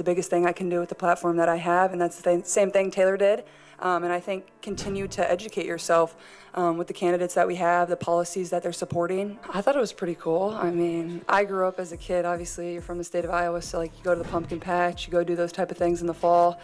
the biggest thing I can do with the platform that I have, and that's the same thing Taylor did. And I think continue to educate yourself with the candidates that we have, the policies that they're supporting. I thought it was pretty cool. I mean, I grew up as a kid, obviously, you're from the state of Iowa, so like you go to the pumpkin patch, you go do those type of things in the fall.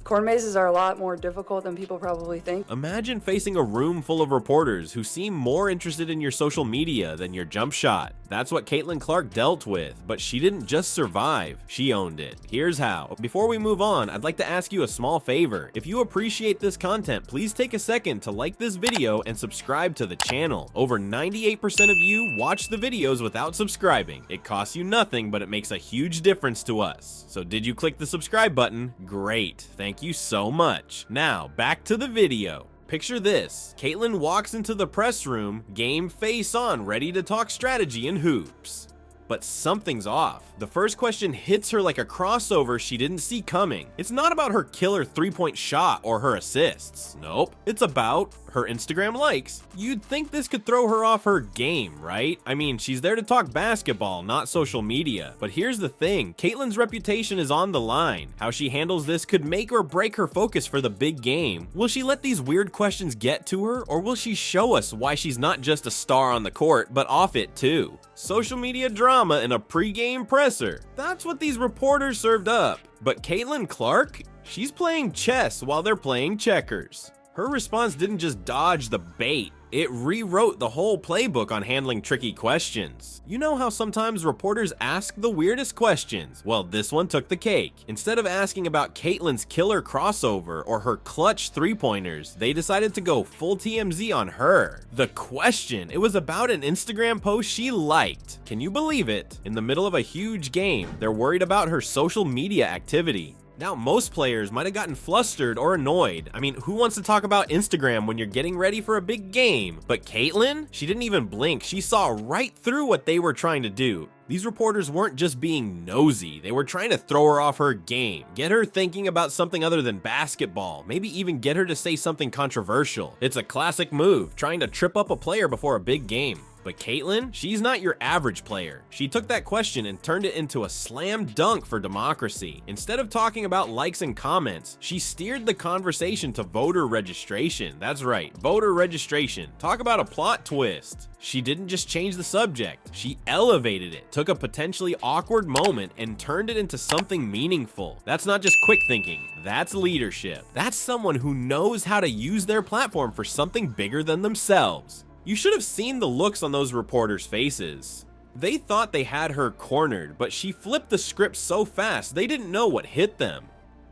Corn mazes are a lot more difficult than people probably think. Imagine facing a room full of reporters who seem more interested in your social media than your jump shot. That's what Caitlin Clark dealt with, but she didn't just survive, she owned it. Here's how. Before we move on, I'd like to ask you a small favor. If you appreciate this content, please take a second to like this video and subscribe to the channel. Over 98% of you watch the videos without subscribing. It costs you nothing, but it makes a huge difference to us. So did you click the subscribe button? Great. Thank you so much. Now, back to the video. Picture this. Caitlin walks into the press room, game face on, ready to talk strategy and hoops. But something's off. The first question hits her like a crossover she didn't see coming. It's not about her killer three-point shot or her assists. Nope. It's about her Instagram likes. You'd think this could throw her off her game, right? I mean, she's there to talk basketball, not social media. But here's the thing. Caitlin's reputation is on the line. How she handles this could make or break her focus for the big game. Will she let these weird questions get to her, or will she show us why she's not just a star on the court, but off it too? Social media drama in a pre-game presser. That's what these reporters served up. But Caitlin Clark? She's playing chess while they're playing checkers. Her response didn't just dodge the bait. It rewrote the whole playbook on handling tricky questions. You know how sometimes reporters ask the weirdest questions? Well, this one took the cake. Instead of asking about Caitlin's killer crossover or her clutch three-pointers, they decided to go full TMZ on her. The question, it was about an Instagram post she liked. Can you believe it? In the middle of a huge game, they're worried about her social media activity. Now, most players might have gotten flustered or annoyed. I mean, who wants to talk about Instagram when you're getting ready for a big game? But Caitlin? She didn't even blink. She saw right through what they were trying to do. These reporters weren't just being nosy, they were trying to throw her off her game, get her thinking about something other than basketball, maybe even get her to say something controversial. It's a classic move, trying to trip up a player before a big game. But Caitlin, she's not your average player. She took that question and turned it into a slam dunk for democracy. Instead of talking about likes and comments, she steered the conversation to voter registration. That's right, voter registration. Talk about a plot twist. She didn't just change the subject, she elevated it, took a potentially awkward moment and turned it into something meaningful. That's not just quick thinking, that's leadership. That's someone who knows how to use their platform for something bigger than themselves. You should have seen the looks on those reporters' faces. They thought they had her cornered, but she flipped the script so fast they didn't know what hit them.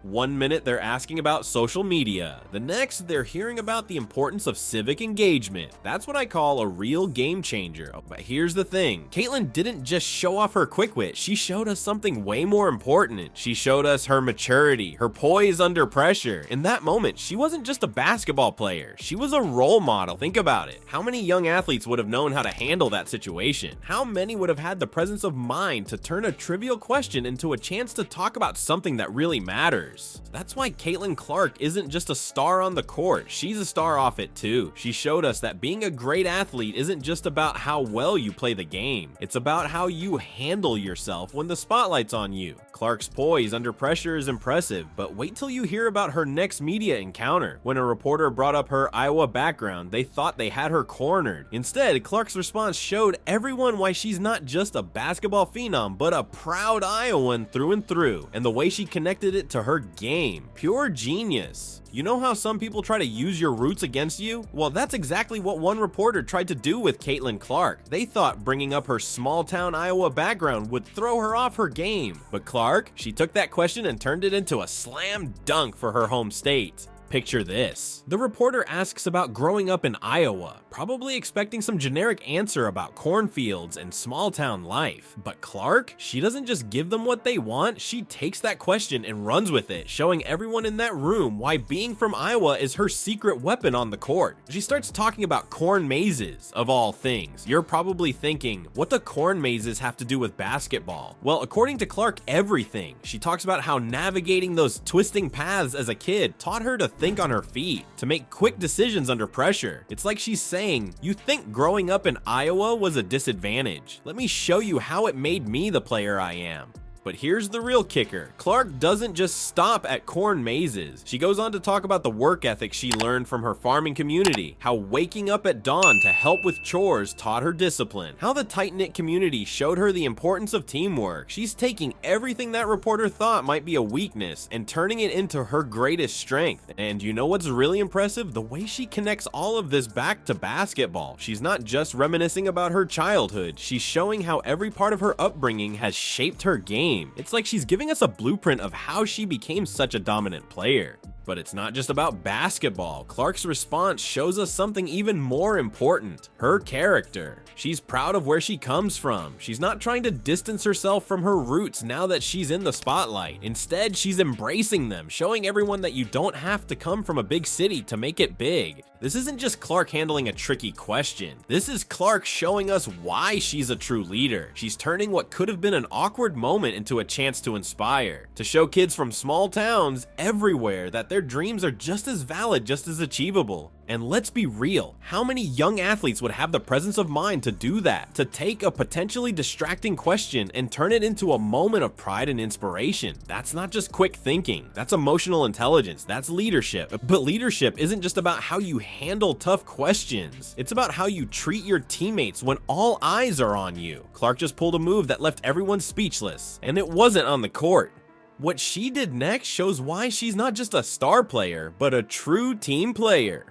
1 minute they're asking about social media, the next they're hearing about the importance of civic engagement. That's what I call a real game changer. But here's the thing, Caitlin didn't just show off her quick wit, she showed us something way more important. She showed us her maturity, her poise under pressure. In that moment, she wasn't just a basketball player, she was a role model. Think about it. How many young athletes would have known how to handle that situation? How many would have had the presence of mind to turn a trivial question into a chance to talk about something that really matters? That's why Caitlin Clark isn't just a star on the court, she's a star off it too. She showed us that being a great athlete isn't just about how well you play the game, it's about how you handle yourself when the spotlight's on you. Clark's poise under pressure is impressive, but wait till you hear about her next media encounter. When a reporter brought up her Iowa background, they thought they had her cornered. Instead, Clark's response showed everyone why she's not just a basketball phenom, but a proud Iowan through and through, and the way she connected it to her game. Pure genius. You know how some people try to use your roots against you? Well, that's exactly what one reporter tried to do with Caitlin Clark. They thought bringing up her small-town Iowa background would throw her off her game. But Clark, she took that question and turned it into a slam dunk for her home state. Picture this. The reporter asks about growing up in Iowa, probably expecting some generic answer about cornfields and small town life. But Clark, she doesn't just give them what they want, she takes that question and runs with it, showing everyone in that room why being from Iowa is her secret weapon on the court. She starts talking about corn mazes, of all things. You're probably thinking, what do corn mazes have to do with basketball? Well, according to Clark, everything. She talks about how navigating those twisting paths as a kid taught her to think on her feet, to make quick decisions under pressure. It's like she's saying, you think growing up in Iowa was a disadvantage? Let me show you how it made me the player I am. But here's the real kicker. Clark doesn't just stop at corn mazes. She goes on to talk about the work ethic she learned from her farming community, how waking up at dawn to help with chores taught her discipline, how the tight-knit community showed her the importance of teamwork. She's taking everything that reporter thought might be a weakness and turning it into her greatest strength. And you know what's really impressive? The way she connects all of this back to basketball. She's not just reminiscing about her childhood, she's showing how every part of her upbringing has shaped her game. It's like she's giving us a blueprint of how she became such a dominant player. But it's not just about basketball. Clark's response shows us something even more important: her character. She's proud of where she comes from. She's not trying to distance herself from her roots now that she's in the spotlight. Instead, she's embracing them, showing everyone that you don't have to come from a big city to make it big. This isn't just Clark handling a tricky question. This is Clark showing us why she's a true leader. She's turning what could have been an awkward moment into a chance to inspire, to show kids from small towns everywhere that their dreams are just as valid, just as achievable. And let's be real, how many young athletes would have the presence of mind to do that? To take a potentially distracting question and turn it into a moment of pride and inspiration? That's not just quick thinking, that's emotional intelligence, that's leadership. But leadership isn't just about how you handle tough questions, it's about how you treat your teammates when all eyes are on you. Clark just pulled a move that left everyone speechless, and it wasn't on the court. What she did next shows why she's not just a star player, but a true team player.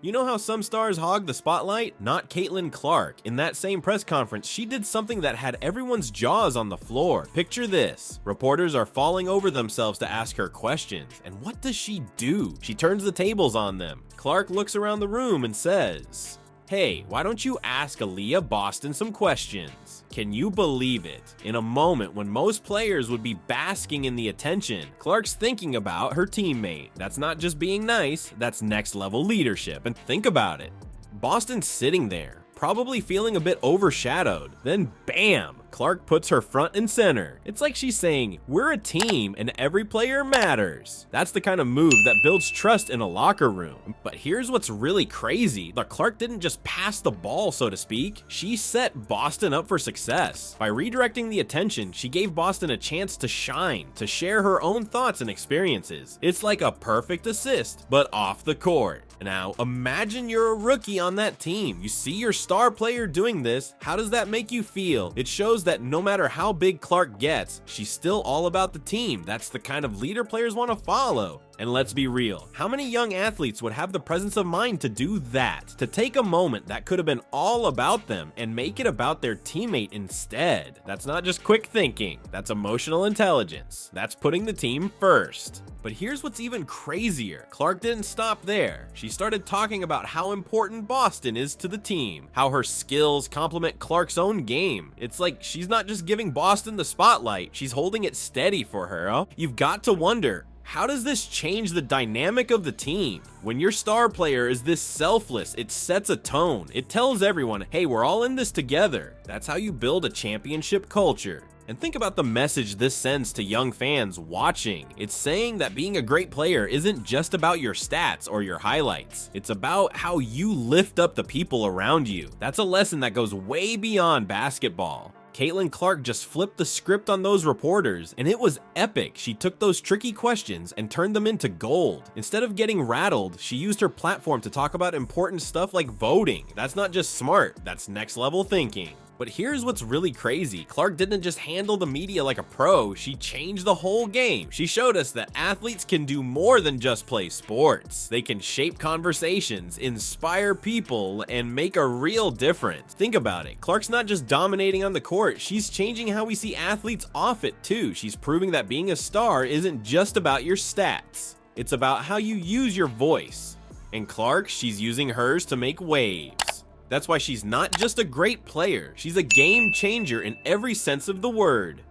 You know how some stars hog the spotlight? Not Caitlin Clark. In that same press conference, she did something that had everyone's jaws on the floor. Picture this. Reporters are falling over themselves to ask her questions. And what does she do? She turns the tables on them. Clark looks around the room and says, "Hey, why don't you ask Aaliyah Boston some questions?" Can you believe it? In a moment when most players would be basking in the attention, Clark's thinking about her teammate. That's not just being nice, that's next level leadership. And think about it. Boston's sitting there, probably feeling a bit overshadowed. Then bam! Clark puts her front and center. It's like she's saying, we're a team and every player matters. That's the kind of move that builds trust in a locker room. But here's what's really crazy. Clark didn't just pass the ball, so to speak. She set Boston up for success. By redirecting the attention, she gave Boston a chance to shine, to share her own thoughts and experiences. It's like a perfect assist, but off the court. Now, imagine you're a rookie on that team. You see your star player doing this. How does that make you feel? It shows that no matter how big Clark gets, she's still all about the team. That's the kind of leader players want to follow. And let's be real, how many young athletes would have the presence of mind to do that? To take a moment that could have been all about them and make it about their teammate instead? That's not just quick thinking, that's emotional intelligence. That's putting the team first. But here's what's even crazier. Clark didn't stop there. She started talking about how important Boston is to the team, how her skills complement Clark's own game. It's like she's not just giving Boston the spotlight, she's holding it steady for her. Huh? You've got to wonder, how does this change the dynamic of the team? When your star player is this selfless, it sets a tone. It tells everyone, hey, we're all in this together. That's how you build a championship culture. And think about the message this sends to young fans watching. It's saying that being a great player isn't just about your stats or your highlights. It's about how you lift up the people around you. That's a lesson that goes way beyond basketball. Caitlin Clark just flipped the script on those reporters, and it was epic. She took those tricky questions and turned them into gold. Instead of getting rattled, she used her platform to talk about important stuff like voting. That's not just smart, that's next level thinking. But here's what's really crazy. Clark didn't just handle the media like a pro, she changed the whole game. She showed us that athletes can do more than just play sports. They can shape conversations, inspire people, and make a real difference. Think about it. Clark's not just dominating on the court, she's changing how we see athletes off it too. She's proving that being a star isn't just about your stats. It's about how you use your voice. And Clark, she's using hers to make waves. That's why she's not just a great player, she's a game changer in every sense of the word.